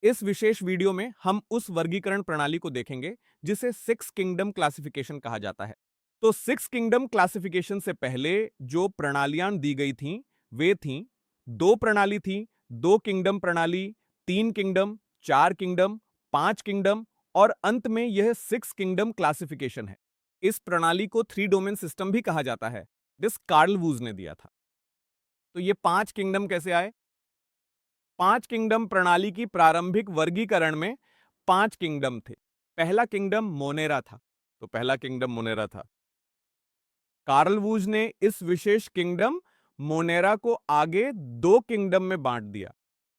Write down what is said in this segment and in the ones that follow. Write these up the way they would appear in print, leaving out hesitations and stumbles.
इस विशेष वीडियो में हम उस वर्गीकरण प्रणाली को देखेंगे जिसे सिक्स किंगडम क्लासिफिकेशन कहा जाता है। तो सिक्स किंगडम क्लासिफिकेशन से पहले जो प्रणालियां दी गई थीं, वे थीं दो प्रणाली थी, दो किंगडम प्रणाली, तीन किंगडम, चार किंगडम, पांच किंगडम और अंत में यह सिक्स किंगडम क्लासिफिकेशन है। इस प्रणाली को थ्री डोमेन सिस्टम भी कहा जाता है, जिस कार्ल वूज ने दिया था। तो ये पांच किंगडम कैसे आए? पांच किंगडम प्रणाली की प्रारंभिक वर्गीकरण में पांच किंगडम थे। पहला किंगडम मोनेरा था। तो पहला किंगडम मोनेरा था। कार्ल वूज ने इस विशेष किंगडम मोनेरा को आगे दो किंगडम में बांट दिया।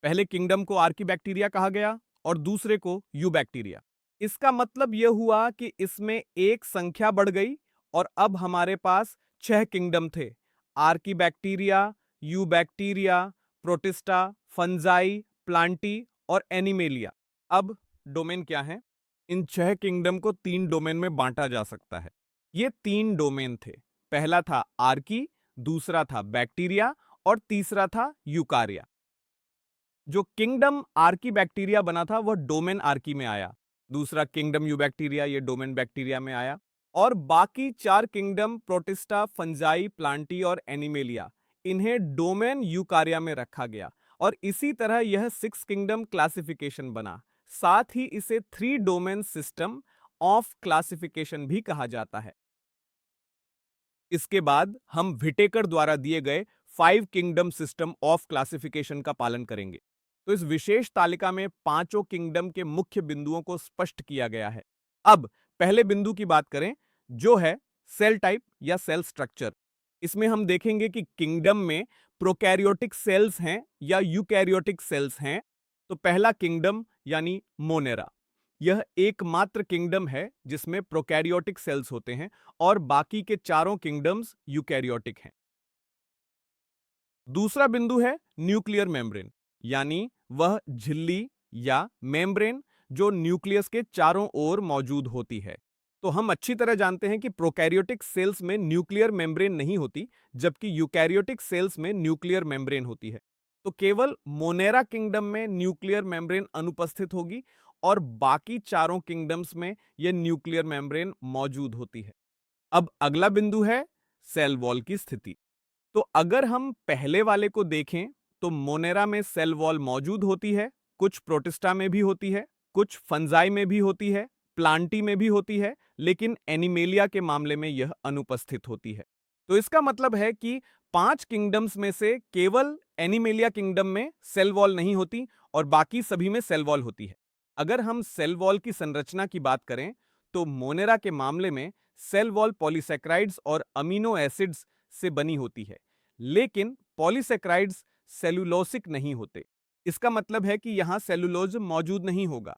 पहले किंगडम को आर्कीबैक्टीरिया कहा गया और दूसरे को यूबैक्टीरिया। इसका मतलब यह हुआ कि इसमें एक संख्या बढ़ गई और अब हमारे पास छह किंगडम थे: archaebacteria, eubacteria, protista, fungi, Plantae और एनिमेलिया। अब डोमेन क्या है? इन छह किंगडम को तीन डोमेन में बांटा जा सकता है। ये तीन डोमेन थे। पहला था आर्की, दूसरा था बैक्टीरिया और तीसरा था यूकारिया। जो किंगडम आर्की बैक्टीरिया बना था वह डोमेन आर्की में आया। दूसरा किंगडम यूबैक्टीरिया ये डोमेन बैक्टीरिया में आया और बाकी चार किंगडम प्रोटिस्टा, फंजाई, प्लांटी और एनिमेलिया, इन्हें डोमेन यूकारिया में रखा गया और इसी तरह यह सिक्स किंगडम क्लासिफिकेशन बना। साथ ही इसे three domain system of classification भी कहा जाता है। इसके बाद हम व्हिटेकर द्वारा दिए गए five kingdom system of classification का पालन करेंगे। तो इस विशेष तालिका में पांचों किंगडम के मुख्य बिंदुओं को स्पष्ट किया गया है। अब पहले बिंदु की बात करें, जो है सेल टाइप या सेल स्ट्रक्चर। इसमें हम देखेंगे कि किंगडम में प्रोकैरियोटिक सेल्स हैं या यूकैरियोटिक सेल्स हैं। तो पहला किंगडम यानी मोनेरा, यह एकमात्र किंगडम है जिसमें प्रोकैरियोटिक सेल्स होते हैं और बाकी के चारों किंगडम्स यूकैरियोटिक हैं। दूसरा बिंदु है न्यूक्लियर मेम्ब्रेन, यानी वह झिल्ली या मेम्ब्रेन जो न्यूक्लियस के चारों ओर मौजूद होती है। तो हम अच्छी तरह जानते हैं कि प्रोकैरियोटिक सेल्स में न्यूक्लियर मेम्ब्रेन नहीं होती, जबकि यूकैरियोटिक सेल्स में न्यूक्लियर मेम्ब्रेन होती है। तो केवल मोनेरा किंगडम में न्यूक्लियर मेम्ब्रेन अनुपस्थित होगी और बाकी चारों किंगडम्स में यह न्यूक्लियर मेम्ब्रेन मौजूद होती है। अब अगला बिंदु है सेल वॉल की स्थिति। तो अगर हम पहले वाले को देखें तो मोनेरा में सेल वॉल मौजूद होती है, कुछ प्रोटिस्टा में भी होती है, कुछ फंजाई में भी होती है, प्लांटी में भी होती है, लेकिन एनिमेलिया के मामले में यह अनुपस्थित होती है। तो इसका मतलब है कि पांच किंगडम्स में से केवल एनिमेलिया किंगडम में सेल वॉल नहीं होती और बाकी सभी में सेल वॉल होती है। अगर हम सेल वॉल की संरचना की बात करें तो मोनेरा के मामले में सेल वॉल पॉलीसैकेराइड्स और अमीनो एसिड्स से बनी होती है, लेकिन पॉलीसैकेराइड्स सेलुलोसिक नहीं होते। इसका मतलब है कि यहां सेलुलोज मौजूद नहीं होगा।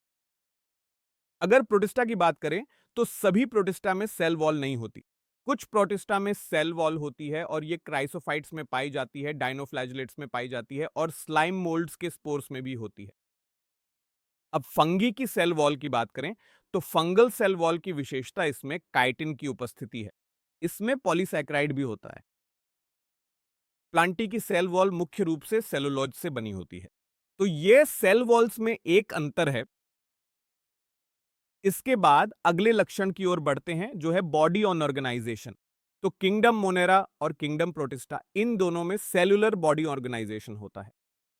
अगर प्रोटिस्टा की बात करें तो सभी प्रोटिस्टा में सेल वॉल नहीं होती। कुछ प्रोटिस्टा में सेल वॉल होती है और ये क्राइसोफाइट्स में पाई जाती है, डायनोफ्लैजिलेट्स में पाई जाती है और स्लाइम मोल्ड्स के स्पोर्स में भी होती है। अब फंगी की सेल वॉल की बात करें तो फंगल सेल वॉल की विशेषता इसमें काइटिन की उपस्थिति है। इसमें पॉलीसैकेराइड भी होता है। प्लांटी की सेल वॉल मुख्य रूप से सेलुलोज से बनी होती है। तो ये सेल वॉल्स में एक अंतर है। इसके बाद अगले लक्षण की ओर बढ़ते हैं, जो है बॉडी ऑन ऑर्गेनाइजेशन। तो किंगडम मोनेरा और किंगडम प्रोटिस्टा, इन दोनों में सेलुलर बॉडी ऑर्गेनाइजेशन होता है।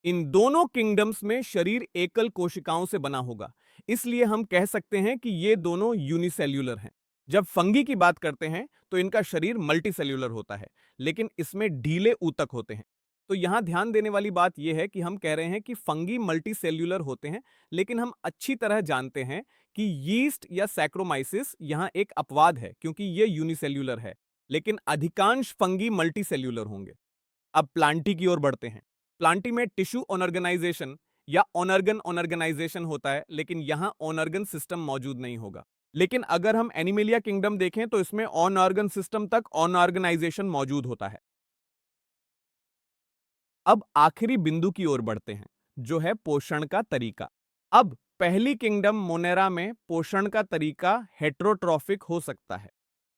इन दोनों किंगडम्स में शरीर एकल कोशिकाओं से बना होगा, इसलिए हम कह सकते हैं कि ये दोनों यूनिसेल्युलर हैं। जब फंगी की बात करते हैं तो इनका शरीर मल्टीसेल्युलर होता है, लेकिन इसमें ढीले ऊतक होते हैं। तो यहां ध्यान देने वाली बात यह है कि हम कह रहे हैं कि फंगी मल्टीसेल्युलर होते हैं, लेकिन हम अच्छी तरह जानते हैं कि यीस्ट या सैक्रोमाइसिस यहां एक अपवाद है, क्योंकि यह यूनिसेल्युलर है, लेकिन अधिकांश फंगी मल्टीसेल्युलर होंगे। अब प्लांटी की ओर बढ़ते हैं। प्लांटी में टिश्यू ऑर्गेनाइजेशन या ऑनर्गन ऑर्गेनाइजेशन होता है, लेकिन यहां ऑनर्गन सिस्टम मौजूद नहीं होगा। लेकिन अगर हम एनिमेलिया किंगडम देखें तो इसमें ऑन ऑर्गन सिस्टम तक ऑन ऑर्गेनाइजेशन मौजूद होता है। अब आखिरी बिंदु की ओर बढ़ते हैं, जो है पोषण का तरीका। अब पहली किंगडम मोनेरा में पोषण का तरीका हेट्रोट्रॉफिक हो सकता है।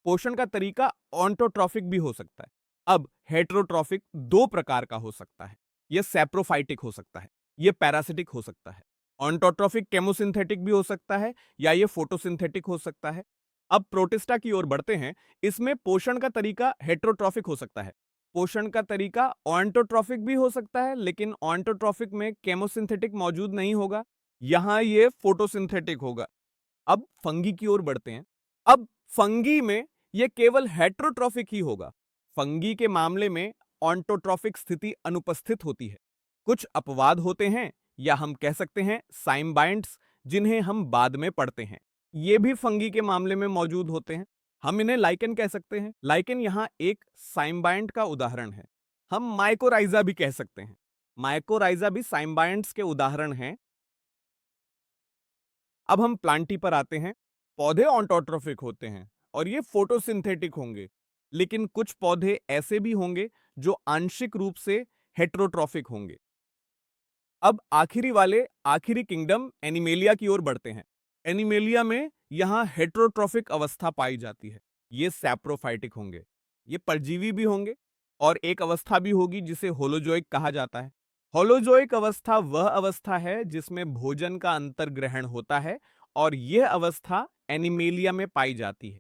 पोषण का तरीका ऑन्टोट्रॉफिक भी हो सकता है। अब हेट्रोट्रॉफिक दो प्रकार का हो सकता है। यह सैप्रोफाइटिक हो सकता है, यह पैरासिटिक हो सकता है। ऑन्टोट्रॉफिक केमोसिंथेटिक भी हो सकता है या ये फोटोसिंथेटिक हो सकता है। अब प्रोटिस्टा की ओर बढ़ते हैं। इसमें पोषण का तरीका हेट्रोट्रॉफिक हो सकता है। पोषण का तरीका ऑन्टोट्रॉफिक भी हो सकता है, लेकिन ऑन्टोट्रॉफिक में केमोसिंथेटिक मौजूद नहीं होगा, यहां ये फोटोसिंथेटिक होगा। अब फंगी की ओर बढ़ते हैं। अब फंगी में यह केवल हेट्रोट्रॉफिक ही होगा। फंगी के मामले में ऑन्टोट्रॉफिक स्थिति अनुपस्थित होती है। कुछ अपवाद होते हैं, या हम कह सकते हैं साइमबाइंड्स, जिन्हें हम बाद में पढ़ते हैं। ये भी फंगी के मामले में मौजूद होते हैं। हम इन्हें लाइकेन कह सकते हैं। लाइकेन यहां एक साइमबाइंड का उदाहरण है। हम माइकोराइजा भी कह सकते हैं। माइकोराइजा भी साइमबाइंड्स के उदाहरण हैं। अब हम प्लांटी पर आते हैं। पौधे ऑन्टोट्रॉफिक होते हैं और ये फोटोसिंथेटिक होंगे, लेकिन कुछ पौधे ऐसे भी होंगे जो आंशिक रूप से हेट्रोट्रॉफिक होंगे। अब आखिरी किंगडम एनिमेलिया की ओर बढ़ते हैं। एनिमेलिया में यहां हेट्रोट्रॉफिक अवस्था पाई जाती है। ये सैप्रोफाइटिक होंगे, ये परजीवी भी होंगे, और एक अवस्था भी होगी जिसे होलोजोइक कहा जाता है। होलोजोइक अवस्था वह अवस्था है जिसमें भोजन का अंतर्ग्रहण होता है, और यह अवस्था एनिमेलिया में पाई जाती है।